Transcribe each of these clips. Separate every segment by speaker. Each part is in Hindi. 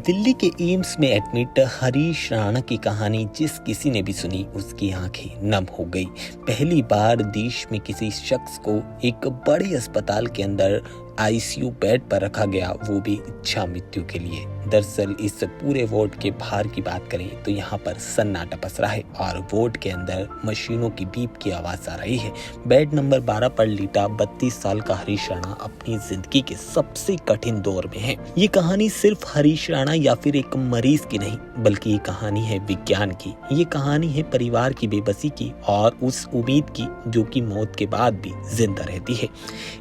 Speaker 1: दिल्ली के एम्स में एडमिट हरीश राणा की कहानी जिस किसी ने भी सुनी उसकी आंखें नम हो गई। पहली बार देश में किसी शख्स को एक बड़े अस्पताल के अंदर आईसीयू बेड पर रखा गया, वो भी इच्छा मृत्यु के लिए। दरअसल इस पूरे वार्ड के बाहर की बात करें तो यहाँ पर सन्नाटा पसरा है और वार्ड के अंदर मशीनों की बीप की आवाज आ रही है। बेड नंबर 12 पर लेटा 32 साल का हरीश राणा अपनी जिंदगी के सबसे कठिन दौर में है। ये कहानी सिर्फ हरीश राणा या फिर एक मरीज की नहीं, बल्कि ये कहानी है विज्ञान की। ये कहानी है परिवार की बेबसी की और उस उम्मीद की जो कि मौत के बाद भी जिंदा रहती है।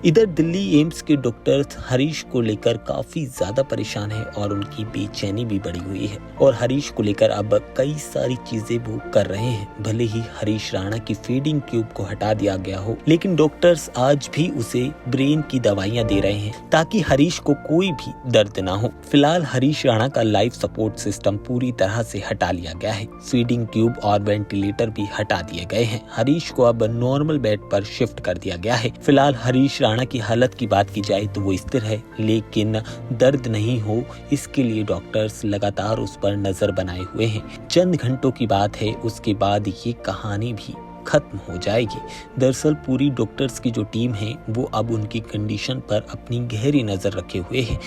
Speaker 1: इधर दिल्ली एम्स के डॉक्टर्स हरीश को लेकर काफी ज्यादा परेशान है और उनकी बेचैनी भी बढ़ी हुई है और हरीश को लेकर अब कई सारी चीजें वो कर रहे हैं। भले ही हरीश राणा की फीडिंग ट्यूब को हटा दिया गया हो, लेकिन डॉक्टर्स आज भी उसे ब्रेन की दवाइयां दे रहे हैं ताकि हरीश को कोई भी दर्द ना हो। फिलहाल हरीश राणा का लाइफ सपोर्ट सिस्टम पूरी तरह से हटा लिया गया है। फीडिंग ट्यूब और वेंटिलेटर भी हटा दिए गए हैं। हरीश को अब नॉर्मल बेड पर शिफ्ट कर दिया गया है। फिलहाल हरीश राणा की हालत की बात की जाए तो वो स्थिर है, लेकिन दर्द नहीं हो इसके लिए डॉक्टर्स लगातार उस पर नजर बनाए हुए हैं। चंद घंटों की बात है, उसके बाद ये कहानी भी खत्म हो जाएगी। दरअसल पूरी डॉक्टर्स की जो टीम है वो अब उनकी कंडीशन पर अपनी गहरी नजर रखे हुए है।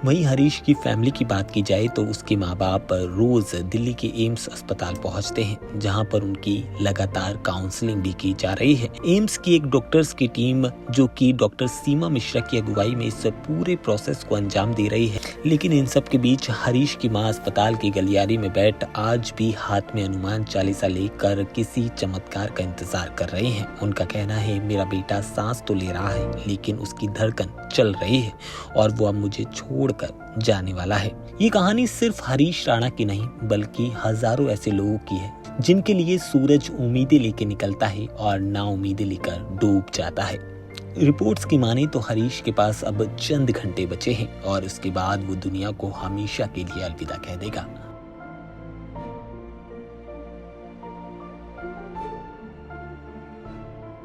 Speaker 1: वहीं हरीश की फैमिली की बात की जाए तो उसके माँ बाप रोज दिल्ली के एम्स अस्पताल पहुंचते हैं, जहां पर उनकी लगातार काउंसलिंग भी की जा रही है। एम्स की एक डॉक्टर्स की टीम जो कि डॉक्टर सीमा मिश्रा की अगुवाई में इस पूरे प्रोसेस को अंजाम दे रही है। लेकिन इन सब के बीच हरीश की माँ अस्पताल की गलियारी में बैठ आज भी हाथ में हनुमान चालीसा लेकर किसी चमत्कार का इंतजार कर रहे हैं। उनका कहना है, मेरा बेटा सांस तो ले रहा है लेकिन उसकी धड़कन चल रही है और वो अब मुझे छोड़कर जाने वाला है। ये कहानी सिर्फ हरीश राणा की नहीं बल्कि हजारों ऐसे लोगों की है जिनके लिए सूरज उम्मीदें लेके निकलता है और ना उम्मीदें लेकर डूब जाता है। रिपोर्ट्स की माने तो हरीश के पास अब चंद घंटे बचे हैं और उसके बाद वो दुनिया को हमेशा के लिए अलविदा कह देगा।